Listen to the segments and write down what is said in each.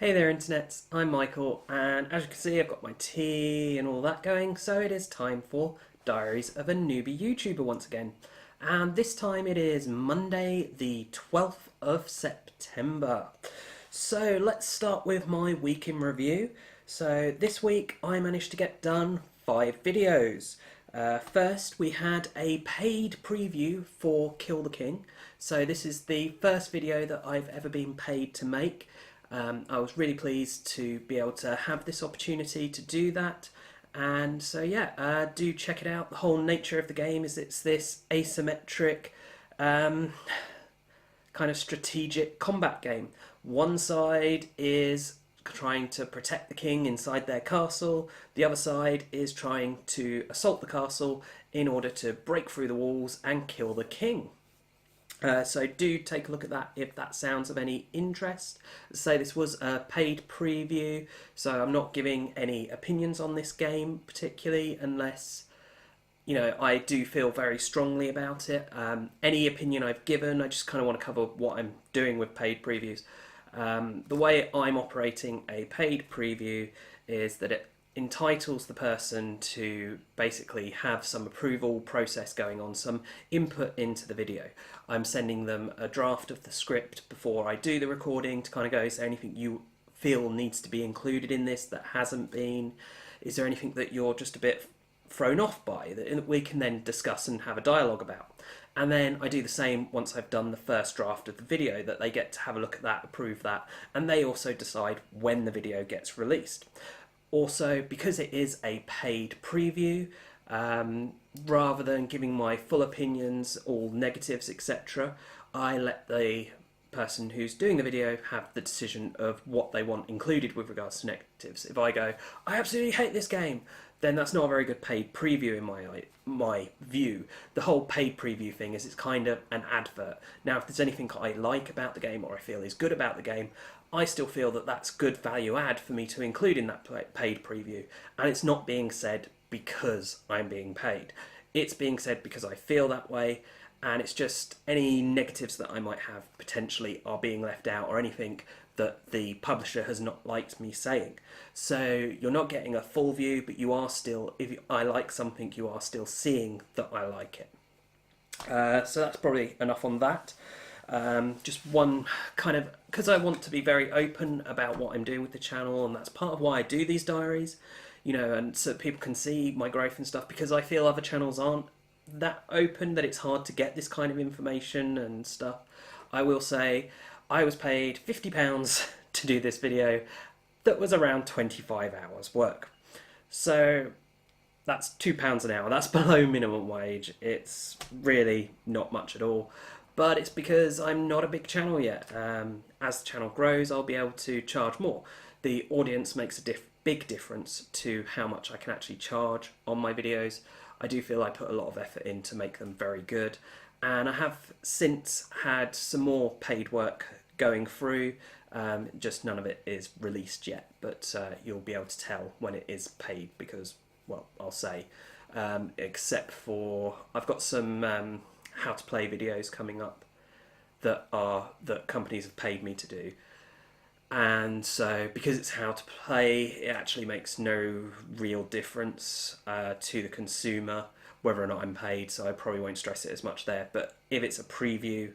Hey there internets, I'm Michael, and as you can see I've got my tea and all that going, so it is time for Diaries of a Newbie YouTuber once again. And this time it is Monday the 12th of September. So let's start with my week in review. So this week I managed to get done 5 videos. First we had a paid preview for Kill the King. So this is the first video that I've ever been paid to make. I was really pleased to be able to have this opportunity to do that, and so yeah, do check it out. The whole nature of the game is it's this asymmetric kind of strategic combat game. One side is trying to protect the king inside their castle, the other side is trying to assault the castle in order to break through the walls and kill the king. So do take a look at that if that sounds of any interest. As I say, this was a paid preview, so I'm not giving any opinions on this game particularly unless, you know, I do feel very strongly about it. Any opinion I've given, I just kind of want to cover what I'm doing with paid previews. The way I'm operating a paid preview is that it entitles the person to basically have some approval process going on, some input into the video. I'm sending them a draft of the script before I do the recording to kind of go, is there anything you feel needs to be included in this that hasn't been? Is there anything that you're just a bit thrown off by that we can then discuss and have a dialogue about? And then I do the same once I've done the first draft of the video, that they get to have a look at that, approve that, and they also decide when the video gets released. Also, because it is a paid preview, rather than giving my full opinions, all negatives, etc., I let the person who's doing the video have the decision of what they want included with regards to negatives. If I go, I absolutely hate this game, then that's not a very good paid preview in my view. The whole paid preview thing is it's kind of an advert. Now, if there's anything I like about the game or I feel is good about the game, I still feel that that's good value add for me to include in that paid preview. And it's not being said because I'm being paid. It's being said because I feel that way, and it's just any negatives that I might have potentially are being left out, or anything that the publisher has not liked me saying. So you're not getting a full view, but you are still, if I like something, you are still seeing that I like it. So that's probably enough on that. Just one kind of, because I want to be very open about what I'm doing with the channel, and that's part of why I do these diaries, you know, and so people can see my growth and stuff, because I feel other channels aren't that open, that it's hard to get this kind of information and stuff. I will say I was paid £50 to do this video that was around 25 hours work. So that's £2 an hour. That's below minimum wage. It's really not much at all. But it's because I'm not a big channel yet. As the channel grows, I'll be able to charge more. The audience makes a big difference to how much I can actually charge on my videos. I do feel I put a lot of effort in to make them very good. And I have since had some more paid work going through. Just none of it is released yet, but you'll be able to tell when it is paid because, well, I'll say, except for I've got some how to play videos coming up that companies have paid me to do, and so because it's how to play, it actually makes no real difference to the consumer whether or not I'm paid, so I probably won't stress it as much there. But if it's a preview,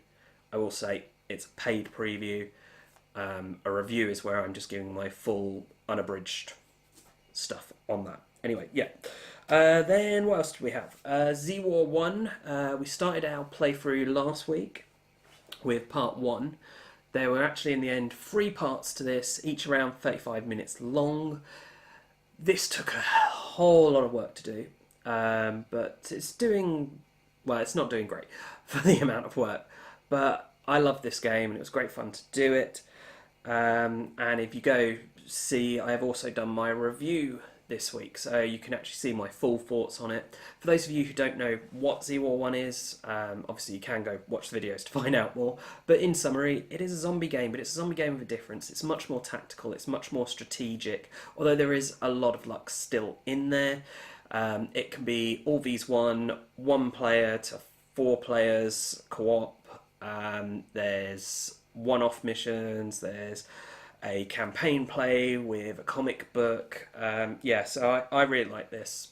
I will say it's a paid preview. A review is where I'm just giving my full unabridged stuff on that. Anyway, yeah. Then what else do we have? Z-War 1, we started our playthrough last week with part 1. There were actually in the end 3 parts to this, each around 35 minutes long. This took a whole lot of work to do, but it's doing, well, it's not doing great for the amount of work, but I love this game and it was great fun to do it. And if you go see, I have also done my review this week, so you can actually see my full thoughts on it. For those of you who don't know what Z-War 1 is, obviously you can go watch the videos to find out more, but in summary, it is a zombie game, but it's a zombie game with a difference. It's much more tactical, it's much more strategic, although there is a lot of luck still in there. It can be all vs 1 player to 4 players, co-op. There's one-off missions, there's a campaign play with a comic book. Yeah, so I really like this.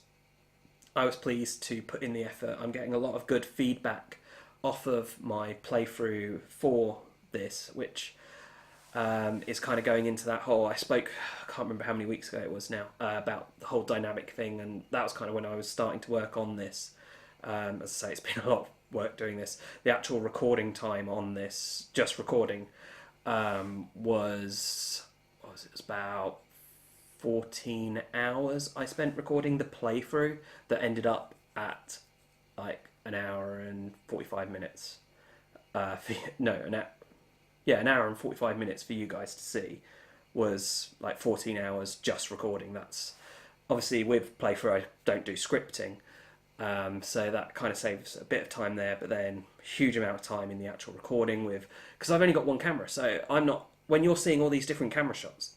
I was pleased to put in the effort. I'm getting a lot of good feedback off of my playthrough for this, which is kind of going into that whole. I can't remember how many weeks ago it was now, about the whole dynamic thing, and that was kind of when I was starting to work on this. As I say, it's been a lot of work doing this. The actual recording time on this, just recording, was it was about 14 hours I spent recording the playthrough that ended up at like an hour and 45 minutes. No, an hour and 45 minutes for you guys to see was like 14 hours just recording. That's obviously with playthrough, I don't do scripting. So that kind of saves a bit of time there, but then huge amount of time in the actual recording because I've only got one camera. So when you're seeing all these different camera shots,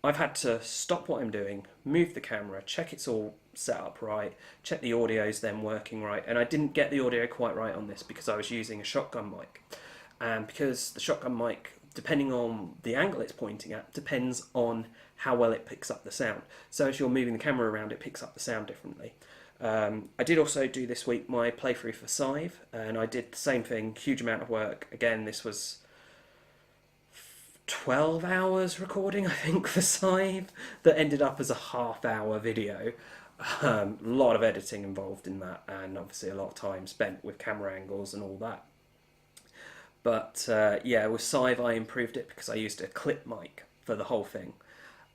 I've had to stop what I'm doing, move the camera, check it's all set up right, check the audio's then working right. And I didn't get the audio quite right on this because I was using a shotgun mic. And because the shotgun mic, depending on the angle it's pointing at, depends on how well it picks up the sound. So as you're moving the camera around, it picks up the sound differently. I did also do this week my playthrough for Scythe, and I did the same thing, huge amount of work. Again, this was 12 hours recording, I think, for Scythe, that ended up as a half-hour video. A lot of editing involved in that, and obviously a lot of time spent with camera angles and all that. But yeah, with Scythe I improved it because I used a clip mic for the whole thing,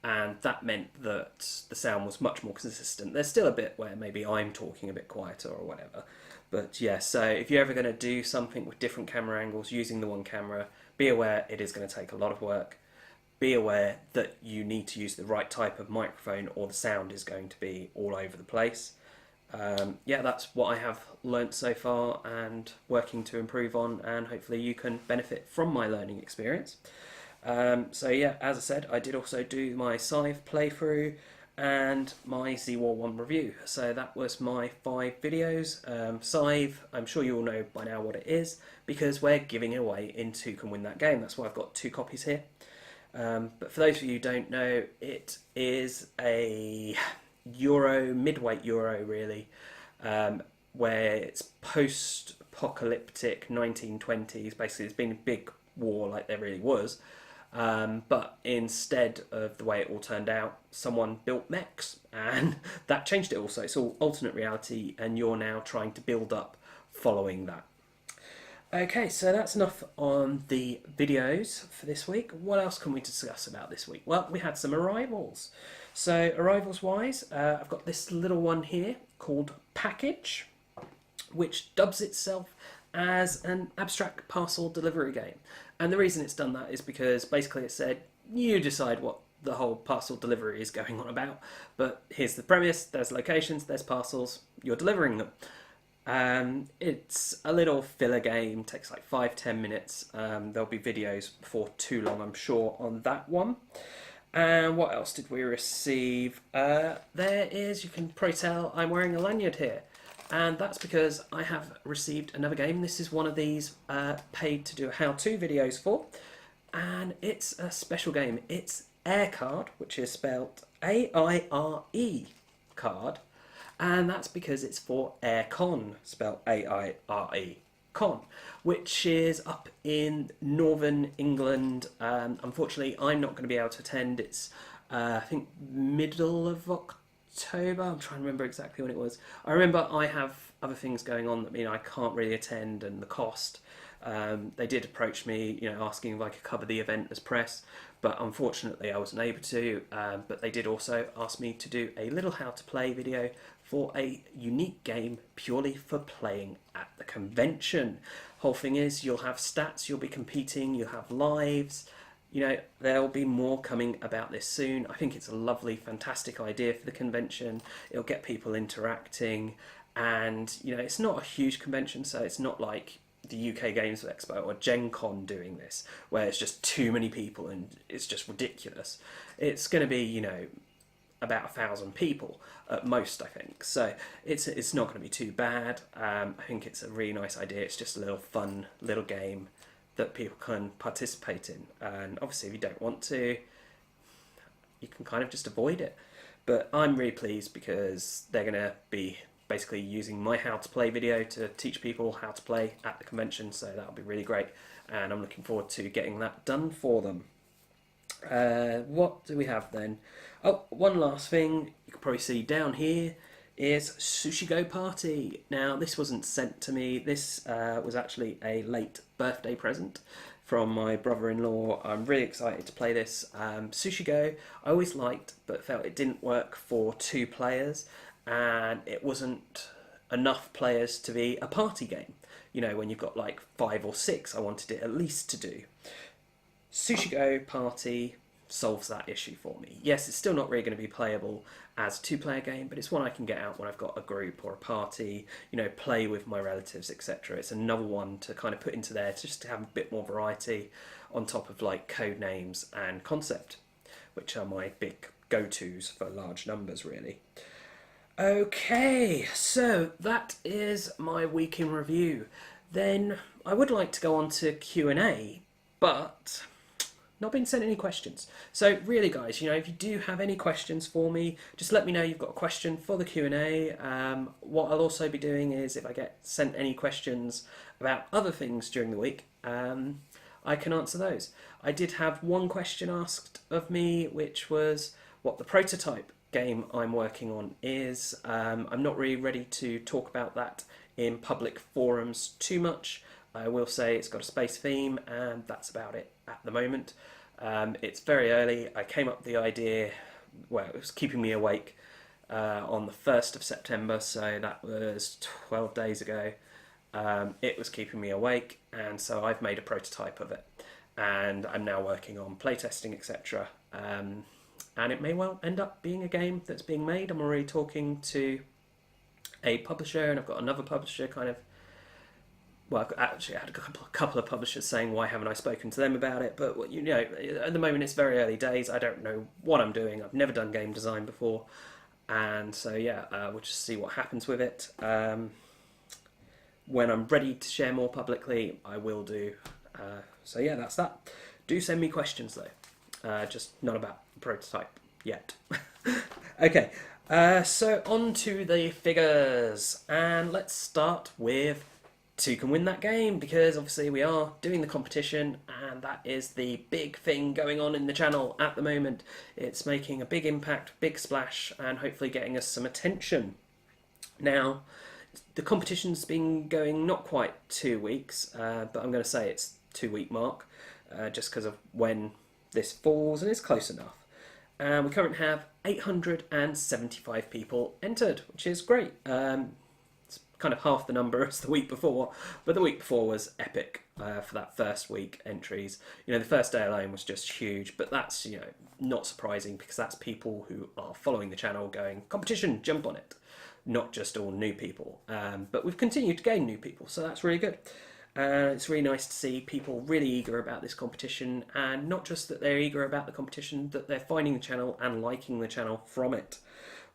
and that meant that the sound was much more consistent. There's still a bit where maybe I'm talking a bit quieter or whatever, but yeah, so if you're ever going to do something with different camera angles using the one camera, be aware it is going to take a lot of work. Be aware that you need to use the right type of microphone or the sound is going to be all over the place. Yeah, that's what I have learnt so far and working to improve on, and hopefully you can benefit from my learning experience. So yeah, as I said, I did also do my Scythe playthrough and my Z-War 1 review. So that was my 5 videos. Scythe, I'm sure you all know by now what it is, because we're giving it away in Toucan Win That Game. That's why I've got 2 copies here. But for those of you who don't know, it is a midweight Euro really, where it's post-apocalyptic 1920s. Basically, there's been a big war like there really was. But instead of the way it all turned out, someone built mechs, and that changed it also. It's all alternate reality, and you're now trying to build up following that. Okay, so that's enough on the videos for this week. What else can we discuss about this week? Well, we had some arrivals. So arrivals-wise, I've got this little one here called Package, which dubs itself as an abstract parcel delivery game. And the reason it's done that is because basically it said, you decide what the whole parcel delivery is going on about, but here's the premise, there's locations, there's parcels, you're delivering them. It's a little filler game, takes like 5-10 minutes. There'll be videos before too long, I'm sure, on that one. And what else did we receive? There is, you can probably tell I'm wearing a lanyard here. And that's because I have received another game. This is one of these paid to do how-to videos for. And it's a special game. It's Aircard, which is spelled A-I-R-E card. And that's because it's for Aircon, spelled A-I-R-E, con, which is up in northern England. Unfortunately, I'm not going to be able to attend. It's, I think, middle of October. I'm trying to remember exactly when it was. I remember I have other things going on that mean I can't really attend, and the cost. They did approach me, asking if I could cover the event as press, but unfortunately I wasn't able to. But they did also ask me to do a little how to play video for a unique game purely for playing at the convention. Whole thing is, you'll have stats, you'll be competing, you'll have lives. There'll be more coming about this soon. I think it's a lovely, fantastic idea for the convention. It'll get people interacting, and it's not a huge convention, so it's not like the UK Games Expo or Gen Con doing this, where it's just too many people and it's just ridiculous. It's going to be, about 1,000 people at most, I think. So it's not going to be too bad. I think it's a really nice idea. It's just a little fun little game that people can participate in. And obviously, if you don't want to, you can kind of just avoid it. But I'm really pleased because they're going to be basically using my how to play video to teach people how to play at the convention, so that'll be really great, and I'm looking forward to getting that done for them. What do we have then? Oh, one last thing you can probably see down here is Sushi Go Party. Now, this wasn't sent to me. This was actually a late birthday present from my brother-in-law. I'm really excited to play this. Sushi Go, I always liked, but felt it didn't work for 2 players, and it wasn't enough players to be a party game. You know, when you've got like 5 or 6, I wanted it at least to do. Sushi Go Party solves that issue for me. Yes, it's still not really going to be playable as a 2-player game, but it's one I can get out when I've got a group or a party, you know, play with my relatives, etc. It's another one to kind of put into there just to have a bit more variety on top of like code names and concept, which are my big go-tos for large numbers, really. Okay, so that is my week in review. Then I would like to go on to Q&A, but not been sent any questions. So really, guys, you know, if you do have any questions for me, just let me know you've got a question for the Q&A. What I'll also be doing is, if I get sent any questions about other things during the week, I can answer those. I did have one question asked of me, which was what the prototype game I'm working on is. I'm not really ready to talk about that in public forums too much. I will say it's got a space theme, and that's about it at the moment. It's very early. I came up with the idea, well, it was keeping me awake on the 1st of September, so that was 12 days ago. It was keeping me awake, and so I've made a prototype of it, and I'm now working on playtesting, etc. And it may well end up being a game that's being made. I'm already talking to a publisher, and I've got another publisher kind of, well, actually I had a couple of publishers saying, why haven't I spoken to them about it? But, you know, at the moment it's very early days. I don't know what I'm doing. I've never done game design before. And so, yeah, we'll just see what happens with it. When I'm ready to share more publicly, I will do. So, yeah, that's that. Do send me questions, though. Just not about the prototype yet. Okay, so on to the figures. And let's start with who can win that game, because obviously we are doing the competition, and that is the big thing going on in the channel at the moment. It's making a big impact, big splash, and hopefully getting us some attention. Now, the competition's been going not quite 2 weeks, but I'm going to say it's 2-week mark, just because of when this falls, and it's close enough. We currently have 875 people entered, which is great. Kind of half the number as the week before, but the week before was epic for that first week entries. You know, the first day alone was just huge, but that's, you know, not surprising, because that's people who are following the channel going, competition, jump on it, not just all new people. But we've continued to gain new people, so that's really good. It's really nice to see people really eager about this competition, and not just that they're eager about the competition, that they're finding the channel and liking the channel from it,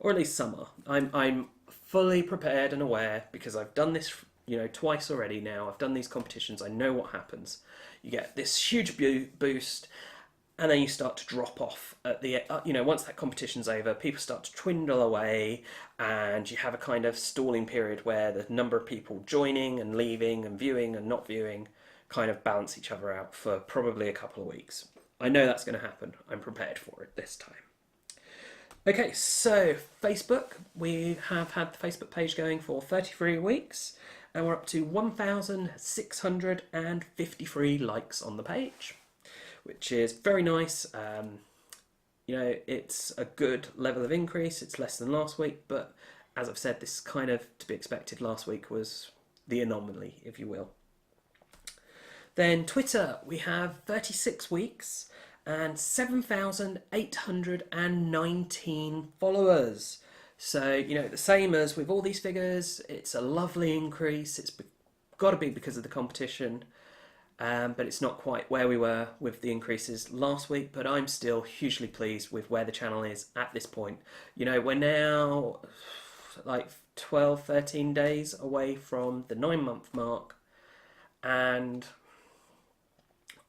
or at least some are. I'm fully prepared and aware, because I've done this, you know, twice already now. I've done these competitions. I know what happens. You get this huge boost, and then you start to drop off at the, you know, once that competition's over, people start to dwindle away, and you have a kind of stalling period where the number of people joining and leaving and viewing and not viewing kind of balance each other out for probably a couple of weeks. I know that's going to happen. I'm prepared for it this time. Okay, so Facebook, we have had the Facebook page going for 33 weeks, and we're up to 1,653 likes on the page, which is very nice. You know, it's a good level of increase. It's less than last week, but as I've said, this is kind of to be expected. Last week was the anomaly, if you will. Then Twitter, we have 36 weeks and 7,819 followers. So, you know, the same as with all these figures, it's a lovely increase. It's got to be because of the competition, but it's not quite where we were with the increases last week, but I'm still hugely pleased with where the channel is at this point. You know, we're now like 12, 13 days away from the 9-month mark, and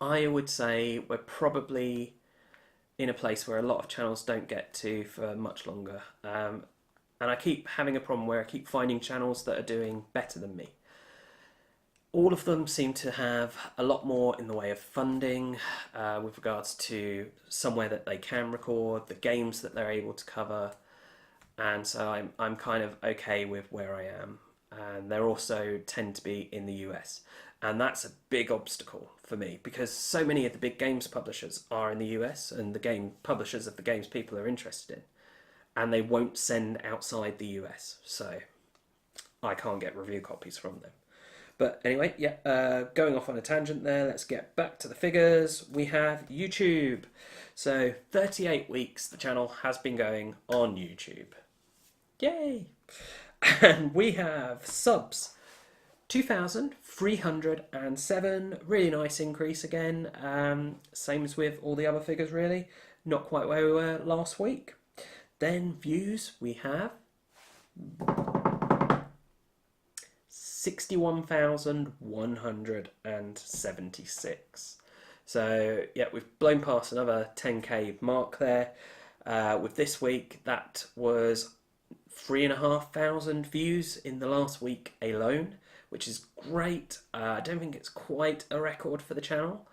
I would say we're probably in a place where a lot of channels don't get to for much longer. And I keep having a problem where I keep finding channels that are doing better than me. All of them seem to have a lot more in the way of funding with regards to somewhere that they can record, the games that they're able to cover, and so I'm kind of okay with where I am. And they also tend to be in the US, and that's a big obstacle for me because so many of the big games publishers are in the US and the game publishers of the games people are interested in, and they won't send outside the US, so I can't get review copies from them. But anyway, yeah, going off on a tangent there, let's get back to the figures. We have YouTube. So 38 weeks the channel has been going on YouTube. Yay! And we have subs. 2,307, really nice increase again. Same as with all the other figures really. Not quite where we were last week. Then views, we have 61,176. So yeah, we've blown past another 10k mark there. With this week, that was 3,500 views in the last week alone, which is great. I don't think it's quite a record for the channel,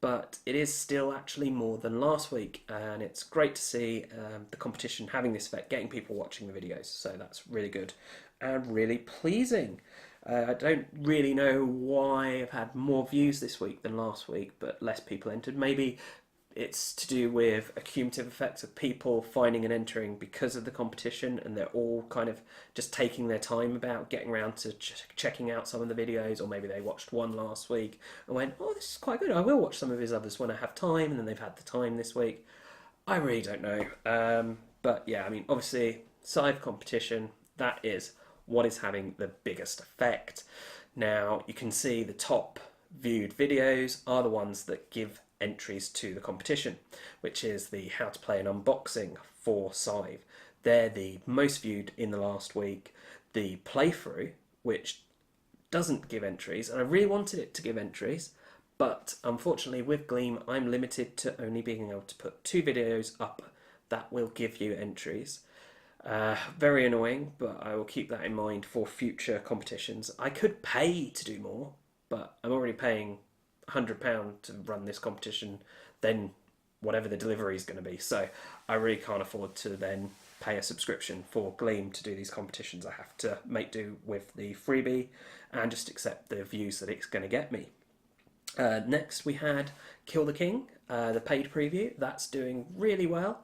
but it is still actually more than last week, and it's great to see the competition having this effect, getting people watching the videos, so that's really good and really pleasing. I don't really know why I've had more views this week than last week, but less people entered. Maybe it's to do with a cumulative effect of people finding and entering because of the competition, and they're all kind of just taking their time about getting around to checking out some of the videos, or maybe they watched one last week and went, oh, this is quite good, I will watch some of his others when I have time, and then they've had the time this week. I really don't know. But yeah, I mean, obviously, side competition, that is what is having the biggest effect. Now, you can see the top viewed videos are the ones that give entries to the competition, which is the how to play an unboxing for Scythe. They're the most viewed in the last week. The playthrough, which doesn't give entries, and I really wanted it to give entries, but unfortunately with Gleam I'm limited to only being able to put 2 videos up that will give you entries. Very annoying, but I will keep that in mind for future competitions. I could pay to do more, but I'm already paying £100 to run this competition, then whatever the delivery is going to be. So I really can't afford to then pay a subscription for Gleam to do these competitions. I have to make do with the freebie and just accept the views that it's going to get me. Next we had Kill the King, the paid preview. That's doing really well.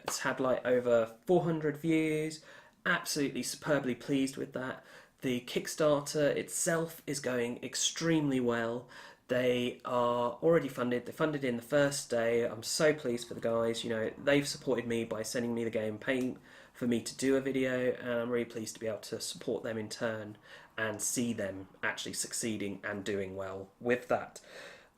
It's had like over 400 views. Absolutely superbly pleased with that. The Kickstarter itself is going extremely well. They are already funded. They funded in the first day. I'm so pleased for the guys. You know, they've supported me by sending me the game, paying for me to do a video, and I'm really pleased to be able to support them in turn and see them actually succeeding and doing well with that.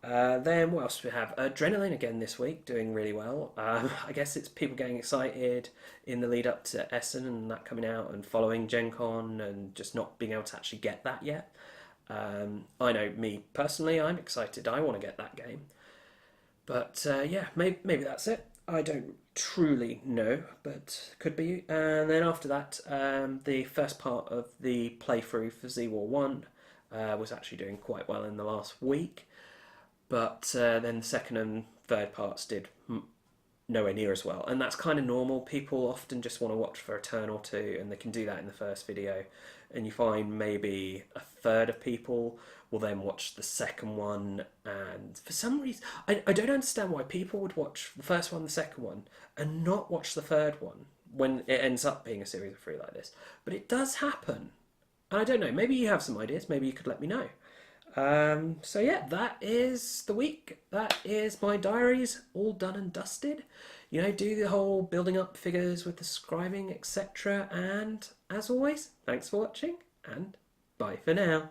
Then what else do we have? Adrenaline again this week, doing really well. I guess it's people getting excited in the lead up to Essen and that coming out and following Gen Con and just not being able to actually get that yet. I know me personally, I'm excited. I want to get that game. But yeah, maybe that's it. I don't truly know, but could be. And then after that, the first part of the playthrough for Z-War 1 was actually doing quite well in the last week. But then the second and third parts did nowhere near as well. And that's kind of normal. People often just want to watch for a turn or two, and they can do that in the first video. And you find maybe a third of people will then watch the second one. And for some reason, I don't understand why people would watch the first one, the second one, and not watch the third one when it ends up being a series of 3 like this. But it does happen. And I don't know, maybe you have some ideas. Maybe you could let me know. So yeah, that is the week. That is my diaries, all done and dusted. You know, do the whole building up figures with the scribing, etc. And as always, thanks for watching, and bye for now.